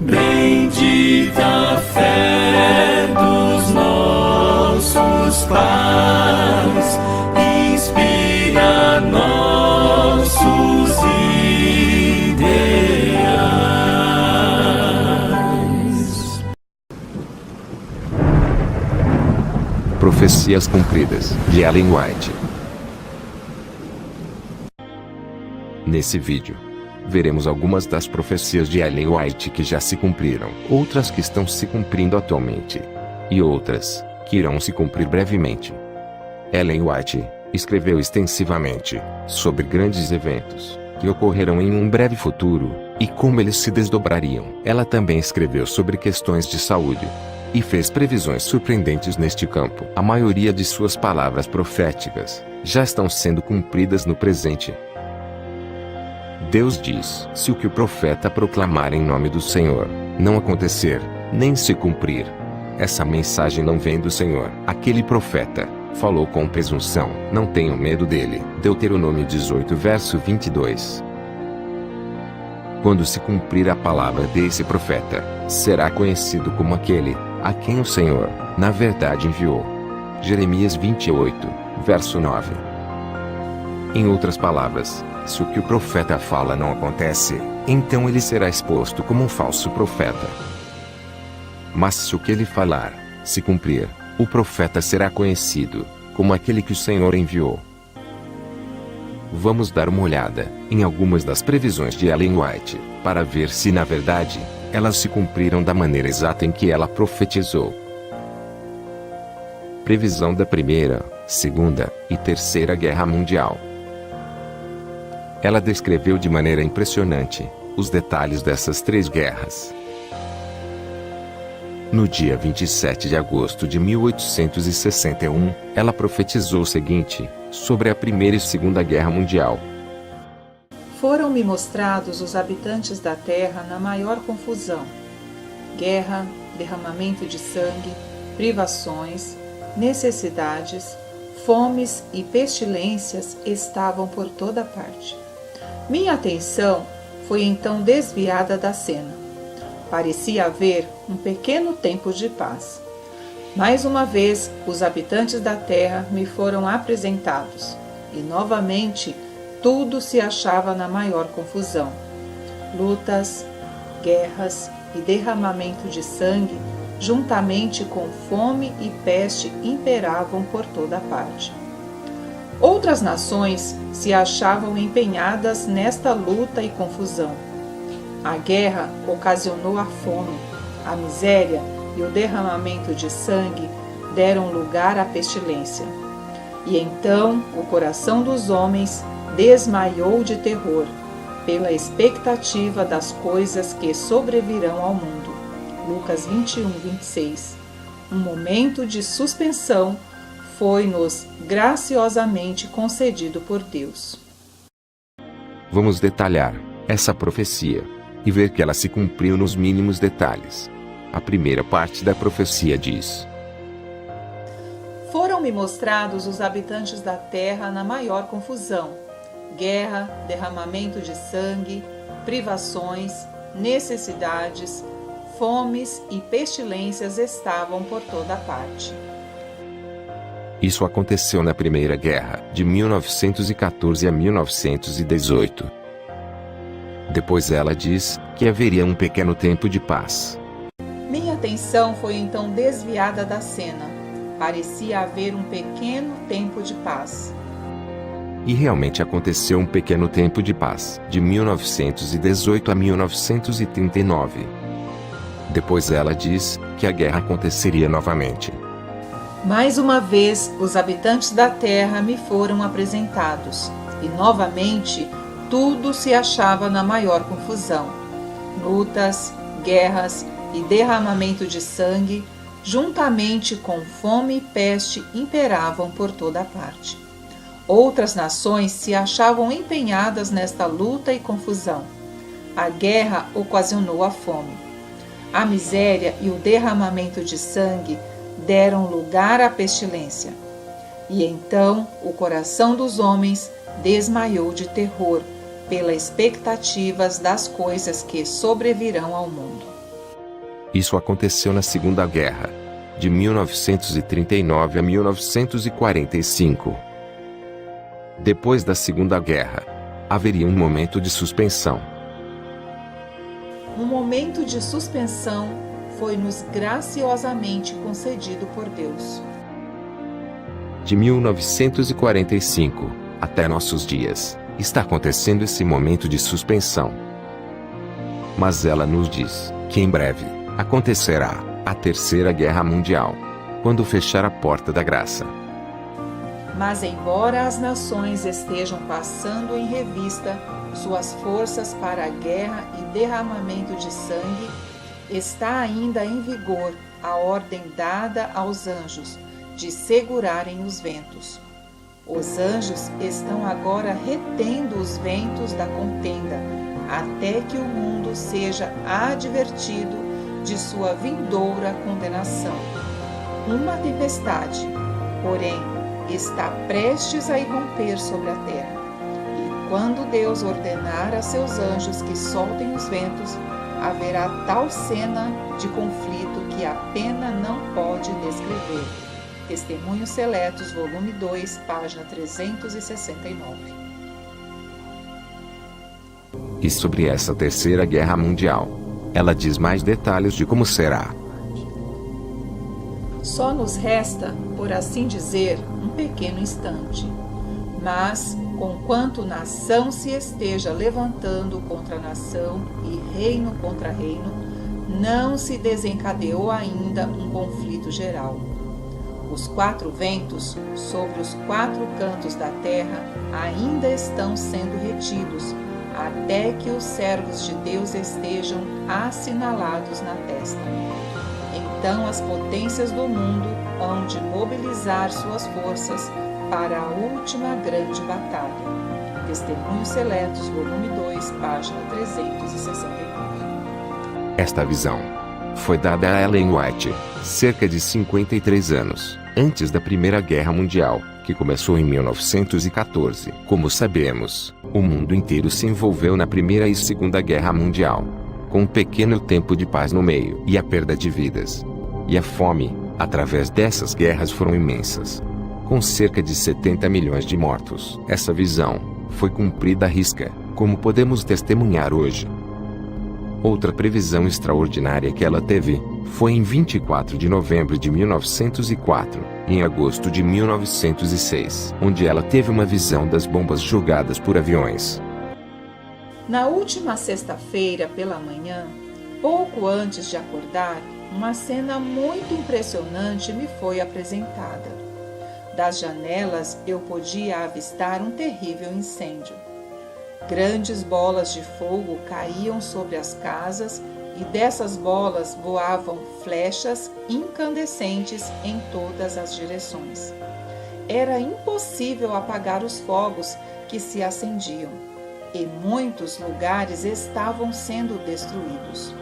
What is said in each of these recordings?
Bendita a fé dos nossos pais, inspira nossos ideais. Profecias cumpridas, de Ellen White. Nesse vídeo, veremos algumas das profecias de Ellen White que já se cumpriram, outras que estão se cumprindo atualmente, e outras que irão se cumprir brevemente. Ellen White escreveu extensivamente sobre grandes eventos que ocorrerão em um breve futuro e como eles se desdobrariam. Ela também escreveu sobre questões de saúde e fez previsões surpreendentes neste campo. A maioria de suas palavras proféticas já estão sendo cumpridas no presente. Deus diz: se o que o profeta proclamar em nome do Senhor não acontecer, nem se cumprir, essa mensagem não vem do Senhor. Aquele profeta falou com presunção, não tenham medo dele. Deuteronômio 18, verso 22. Quando se cumprir a palavra desse profeta, será conhecido como aquele a quem o Senhor, na verdade, enviou. Jeremias 28, verso 9. Em outras palavras, se o que o profeta fala não acontece, então ele será exposto como um falso profeta. Mas se o que ele falar se cumprir, o profeta será conhecido como aquele que o Senhor enviou. Vamos dar uma olhada em algumas das previsões de Ellen White, para ver se na verdade, elas se cumpriram da maneira exata em que ela profetizou. Previsão da Primeira, Segunda e Terceira Guerra Mundial. Ela descreveu de maneira impressionante os detalhes dessas três guerras. No dia 27 de agosto de 1861, ela profetizou o seguinte sobre a Primeira e Segunda Guerra Mundial. Foram-me mostrados os habitantes da terra na maior confusão. Guerra, derramamento de sangue, privações, necessidades, fomes e pestilências estavam por toda parte. Minha atenção foi então desviada da cena. Parecia haver um pequeno tempo de paz. Mais uma vez, os habitantes da terra me foram apresentados, e novamente tudo se achava na maior confusão. Lutas, guerras e derramamento de sangue, juntamente com fome e peste, imperavam por toda parte. Outras nações se achavam empenhadas nesta luta e confusão. A guerra ocasionou a fome, a miséria e o derramamento de sangue deram lugar à pestilência. E então o coração dos homens desmaiou de terror, pela expectativa das coisas que sobrevirão ao mundo. Lucas 21, 26. Um momento de suspensão foi-nos graciosamente concedido por Deus. Vamos detalhar essa profecia e ver que ela se cumpriu nos mínimos detalhes. A primeira parte da profecia diz: foram-me mostrados os habitantes da terra na maior confusão. Guerra, derramamento de sangue, privações, necessidades, fomes e pestilências estavam por toda parte. Isso aconteceu na Primeira Guerra, de 1914 a 1918. Depois ela diz que haveria um pequeno tempo de paz. Minha atenção foi então desviada da cena. Parecia haver um pequeno tempo de paz. E realmente aconteceu um pequeno tempo de paz, de 1918 a 1939. Depois ela diz que a guerra aconteceria novamente. Mais uma vez, os habitantes da terra me foram apresentados, e novamente tudo se achava na maior confusão. Lutas, guerras e derramamento de sangue, juntamente com fome e peste, imperavam por toda parte. Outras nações se achavam empenhadas nesta luta e confusão. A guerra ocasionou a fome. A miséria e o derramamento de sangue deram lugar à pestilência. E então o coração dos homens desmaiou de terror, pelas expectativas das coisas que sobrevirão ao mundo. Isso aconteceu na Segunda Guerra, de 1939 a 1945. Depois da Segunda Guerra, haveria um momento de suspensão. Um momento de suspensão foi-nos graciosamente concedido por Deus. De 1945 até nossos dias, está acontecendo esse momento de suspensão. Mas ela nos diz que em breve acontecerá a Terceira Guerra Mundial, quando fechar a porta da graça. Mas embora as nações estejam passando em revista suas forças para a guerra e derramamento de sangue, está ainda em vigor a ordem dada aos anjos de segurarem os ventos. Os anjos estão agora retendo os ventos da contenda, até que o mundo seja advertido de sua vindoura condenação. Uma tempestade, porém, está prestes a irromper sobre a terra. E quando Deus ordenar a seus anjos que soltem os ventos, haverá tal cena de conflito que a pena não pode descrever. Testemunhos Seletos, volume 2, página 369. E sobre essa Terceira Guerra Mundial, ela diz mais detalhes de como será. Só nos resta, por assim dizer, um pequeno instante. Mas, conquanto nação se esteja levantando contra nação e reino contra reino, não se desencadeou ainda um conflito geral. Os quatro ventos sobre os quatro cantos da terra ainda estão sendo retidos, até que os servos de Deus estejam assinalados na testa. Então as potências do mundo hão de mobilizar suas forças para a última grande batalha. Testemunhos Seletos, volume 2, página 369. Esta visão foi dada a Ellen White, cerca de 53 anos antes da Primeira Guerra Mundial, que começou em 1914. Como sabemos, o mundo inteiro se envolveu na Primeira e Segunda Guerra Mundial, com um pequeno tempo de paz no meio, e a perda de vidas e a fome, através dessas guerras, foram imensas, com cerca de 70 milhões de mortos. Essa visão foi cumprida à risca, como podemos testemunhar hoje. Outra previsão extraordinária que ela teve foi em 24 de novembro de 1904, e em agosto de 1906, onde ela teve uma visão das bombas jogadas por aviões. Na última sexta-feira pela manhã, pouco antes de acordar, uma cena muito impressionante me foi apresentada. Das janelas eu podia avistar um terrível incêndio. Grandes bolas de fogo caíam sobre as casas e dessas bolas voavam flechas incandescentes em todas as direções. Era impossível apagar os fogos que se acendiam, e muitos lugares estavam sendo destruídos.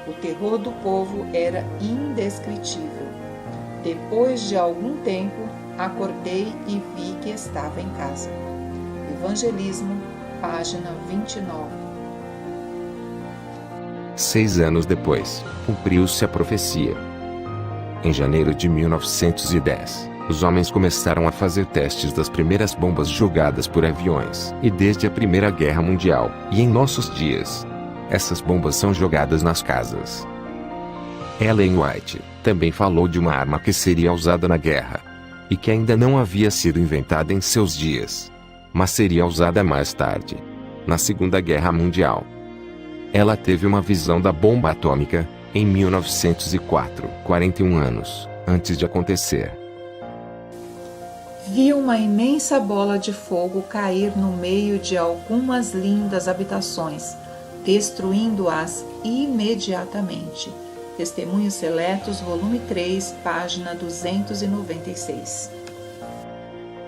O terror do povo era indescritível. Depois de algum tempo, acordei e vi que estava em casa. Evangelismo, página 29. 6 anos depois, cumpriu-se a profecia. Em janeiro de 1910, os homens começaram a fazer testes das primeiras bombas jogadas por aviões, e desde a Primeira Guerra Mundial, e em nossos dias, essas bombas são jogadas nas casas. Ellen White também falou de uma arma que seria usada na guerra, e que ainda não havia sido inventada em seus dias, mas seria usada mais tarde, na Segunda Guerra Mundial. Ela teve uma visão da bomba atômica em 1904, 41 anos antes de acontecer. Vi uma imensa bola de fogo cair no meio de algumas lindas habitações, destruindo-as imediatamente. Testemunhos Seletos, volume 3, página 296.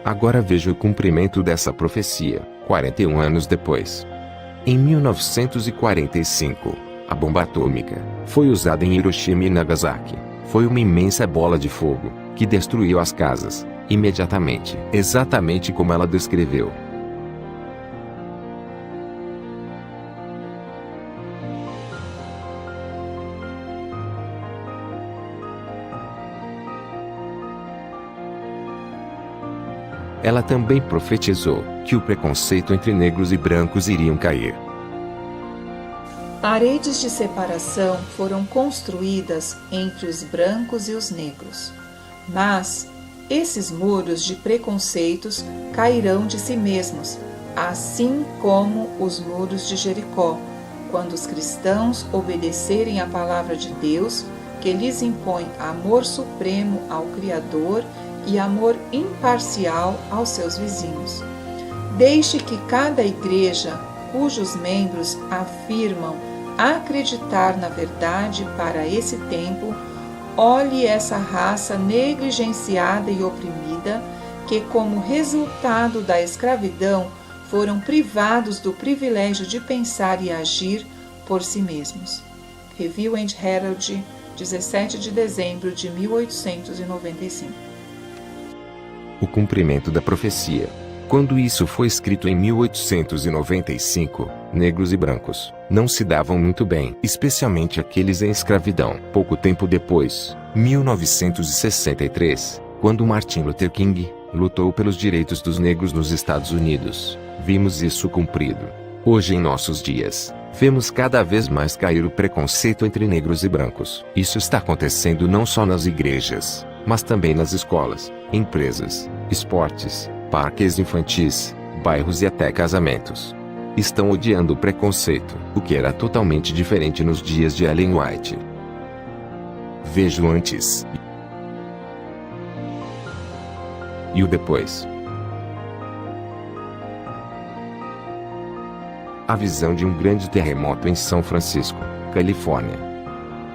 Agora veja o cumprimento dessa profecia, 41 anos depois. Em 1945, a bomba atômica foi usada em Hiroshima e Nagasaki. Foi uma imensa bola de fogo que destruiu as casas imediatamente, exatamente como ela descreveu. ela também profetizou que o preconceito entre negros e brancos iriam cair. Paredes de separação foram construídas entre os brancos e os negros, mas esses muros de preconceitos cairão de si mesmos, assim como os muros de Jericó, quando os cristãos obedecerem à palavra de Deus, que lhes impõe amor supremo ao Criador e amor imparcial aos seus vizinhos. Deixe que cada igreja, cujos membros afirmam acreditar na verdade para esse tempo, olhe essa raça negligenciada e oprimida, que como resultado da escravidão foram privados do privilégio de pensar e agir por si mesmos. Review and Herald, 17 de dezembro de 1895. O cumprimento da profecia. Quando isso foi escrito em 1895, negros e brancos não se davam muito bem, especialmente aqueles em escravidão. Pouco tempo depois, 1963, quando Martin Luther King lutou pelos direitos dos negros nos Estados Unidos, vimos isso cumprido. Hoje, em nossos dias, vemos cada vez mais cair o preconceito entre negros e brancos. Isso está acontecendo não só nas igrejas, mas também nas escolas, empresas, esportes, parques infantis, bairros e até casamentos. Estão odiando o preconceito, o que era totalmente diferente nos dias de Ellen White. Veja o antes e o depois. A visão de um grande terremoto em São Francisco, Califórnia.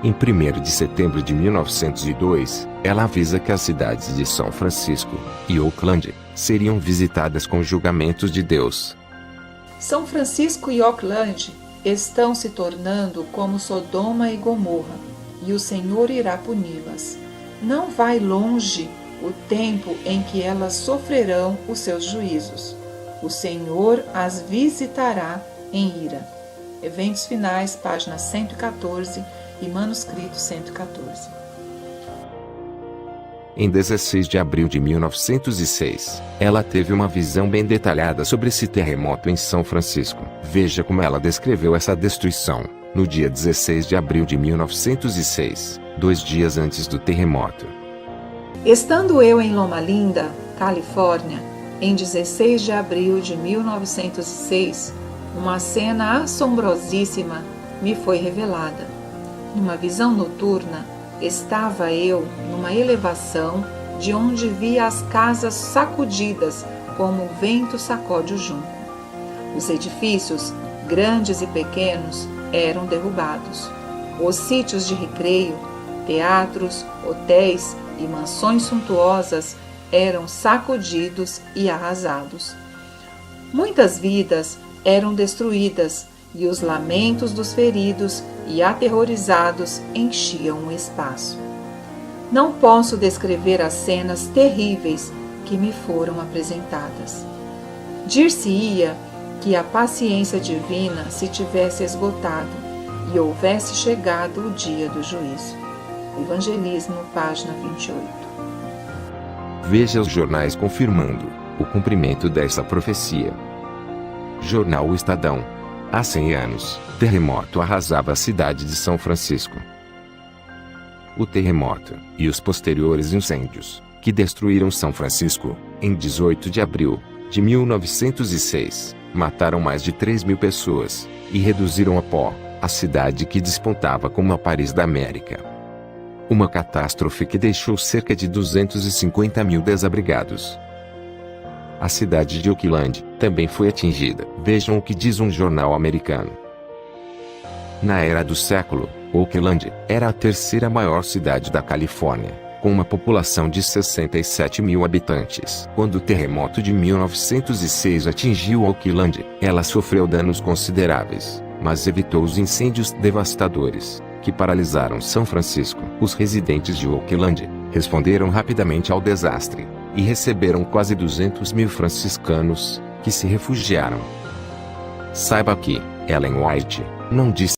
Em 1º de setembro de 1902, ela avisa que as cidades de São Francisco e Oakland seriam visitadas com julgamentos de Deus. São Francisco e Oakland estão se tornando como Sodoma e Gomorra, e o Senhor irá puni-las. Não vai longe o tempo em que elas sofrerão os seus juízos. O Senhor as visitará em ira. Eventos Finais, página 114 e manuscrito 114. Em 16 de abril de 1906, ela teve uma visão bem detalhada sobre esse terremoto em São Francisco. Veja como ela descreveu essa destruição. No dia 16 de abril de 1906, 2 dias antes do terremoto. Estando eu em Loma Linda, Califórnia, em 16 de abril de 1906, uma cena assombrosíssima me foi revelada. Numa visão noturna, estava eu numa elevação de onde via as casas sacudidas como o vento sacode o junco. Os edifícios, grandes e pequenos, eram derrubados. Os sítios de recreio, teatros, hotéis e mansões suntuosas eram sacudidos e arrasados. Muitas vidas eram destruídas e os lamentos dos feridos e aterrorizados enchiam o espaço. Não posso descrever as cenas terríveis que me foram apresentadas. Dir-se-ia que a paciência divina se tivesse esgotado e houvesse chegado o dia do juízo. Evangelismo, página 28. Veja os jornais confirmando o cumprimento dessa profecia. Jornal O Estadão. Há 100 anos, terremoto arrasava a cidade de São Francisco. O terremoto e os posteriores incêndios, que destruíram São Francisco, em 18 de abril de 1906, mataram mais de 3.000 pessoas e reduziram a pó a cidade que despontava como a Paris da América. Uma catástrofe que deixou cerca de 250.000 desabrigados. A cidade de Oakland também foi atingida. Vejam o que diz um jornal americano. Na era do século, Oakland era a terceira maior cidade da Califórnia, com uma população de 67.000 habitantes. Quando o terremoto de 1906 atingiu Oakland, ela sofreu danos consideráveis, mas evitou os incêndios devastadores que paralisaram São Francisco. Os residentes de Oakland responderam rapidamente ao desastre e receberam quase 200.000 franciscanos que se refugiaram. Saiba que Ellen White não disse